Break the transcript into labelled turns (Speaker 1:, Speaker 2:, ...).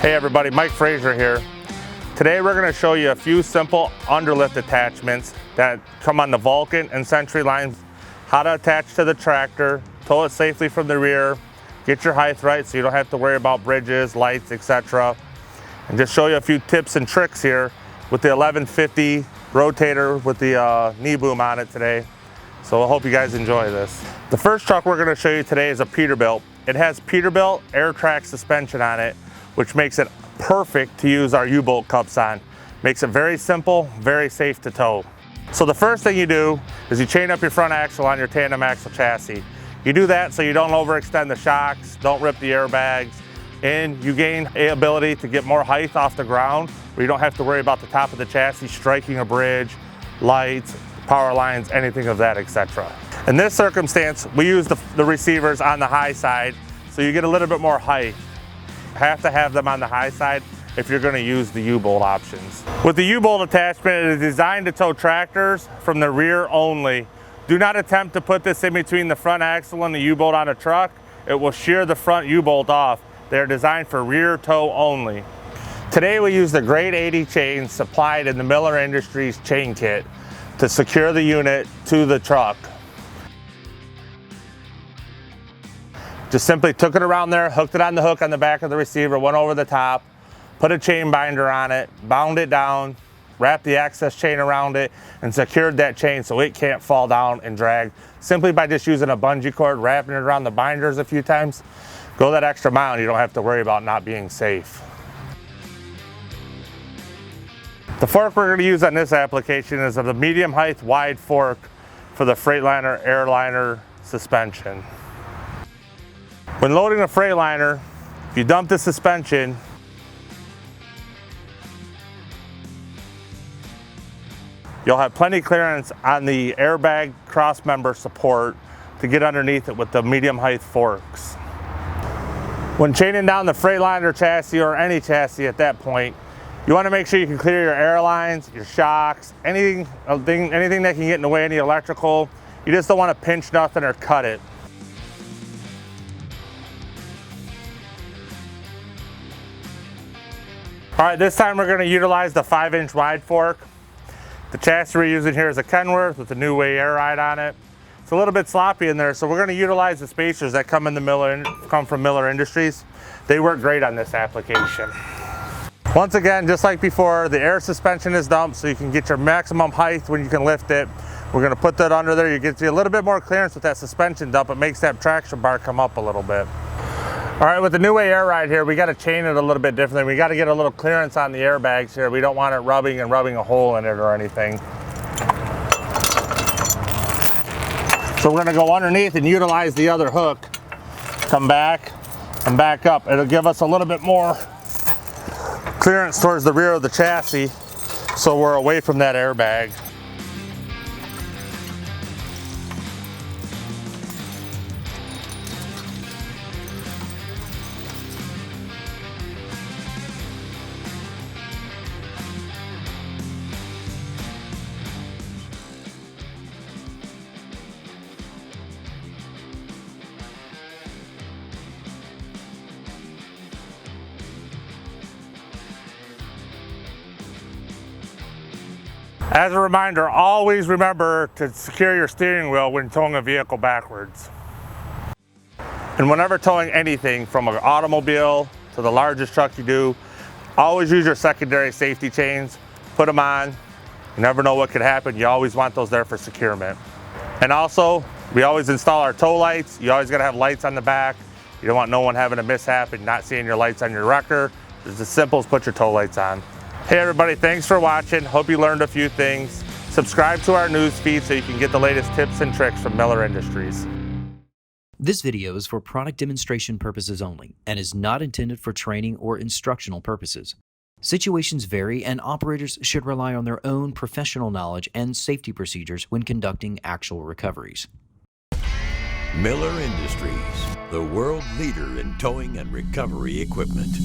Speaker 1: Hey everybody, Mike Frazier here. Today we're going to show you a few simple underlift attachments that come on the Vulcan and Century lines. How to attach to the tractor, tow it safely from the rear, get your height right so you don't have to worry about bridges, lights, etc. And just show you a few tips and tricks here with the 1150 rotator with the knee boom on it today. So I hope you guys enjoy this. The first truck we're going to show you today is a Peterbilt. It has Peterbilt air track suspension on it, which makes it perfect to use our U-bolt cups on. Makes it very simple, very safe to tow. So the first thing you do is you chain up your front axle on your tandem axle chassis. You do that so you don't overextend the shocks, don't rip the airbags, and you gain the ability to get more height off the ground where you don't have to worry about the top of the chassis striking a bridge, lights, power lines, anything of that, etc. In this circumstance, we use the receivers on the high side so you get a little bit more height. You have to have them on the high side if you're going to use the U-bolt options. With the U-bolt attachment, it is designed to tow tractors from the rear only. Do not attempt to put this in between the front axle and the U-bolt on a truck. It will shear the front U-bolt off. They're designed for rear tow only. Today we use the grade 80 chain supplied in the Miller Industries chain kit to secure the unit to the truck. Just simply took it around there, hooked it on the hook on the back of the receiver, went over the top, put a chain binder on it, bound it down, wrapped the access chain around it, and secured that chain so it can't fall down and drag. Simply by just using a bungee cord, wrapping it around the binders a few times, go that extra mile and you don't have to worry about not being safe. The fork we're going to use on this application is of the medium height wide fork for the Freightliner Airliner suspension. When loading a Freightliner, if you dump the suspension, you'll have plenty clearance on the airbag crossmember support to get underneath it with the medium height forks. When chaining down the Freightliner chassis or any chassis at that point, you want to make sure you can clear your airlines, your shocks, anything that can get in the way, any electrical. You just don't want to pinch nothing or cut it. All right, this time we're going to utilize the 5-inch wide fork. The chassis we're using here is a Kenworth with a New Way air ride on it. It's a little bit sloppy in there, so we're going to utilize the spacers that come from Miller Industries. They work great on this application. Once again, just like before, the air suspension is dumped so you can get your maximum height when you can lift it. We're going to put that under there. You get a little bit more clearance with that suspension dump. It makes that traction bar come up a little bit. All right, with the New Way air ride here, we got to chain it a little bit differently. We got to get a little clearance on the airbags here. We don't want it rubbing a hole in it or anything. So we're going to go underneath and utilize the other hook. Come back and back up. It'll give us a little bit more clearance towards the rear of the chassis so we're away from that airbag. As a reminder, always remember to secure your steering wheel when towing a vehicle backwards. And whenever towing anything from an automobile to the largest truck you do, always use your secondary safety chains, put them on. You never know what could happen. You always want those there for securement. And also, we always install our tow lights. You always gotta have lights on the back. You don't want no one having a mishap and not seeing your lights on your wrecker. It's as simple as put your tow lights on. Hey everybody, thanks for watching. Hope you learned a few things. Subscribe to our news feed so you can get the latest tips and tricks from Miller Industries.
Speaker 2: This video is for product demonstration purposes only and is not intended for training or instructional purposes. Situations vary and operators should rely on their own professional knowledge and safety procedures when conducting actual recoveries.
Speaker 3: Miller Industries, the world leader in towing and recovery equipment.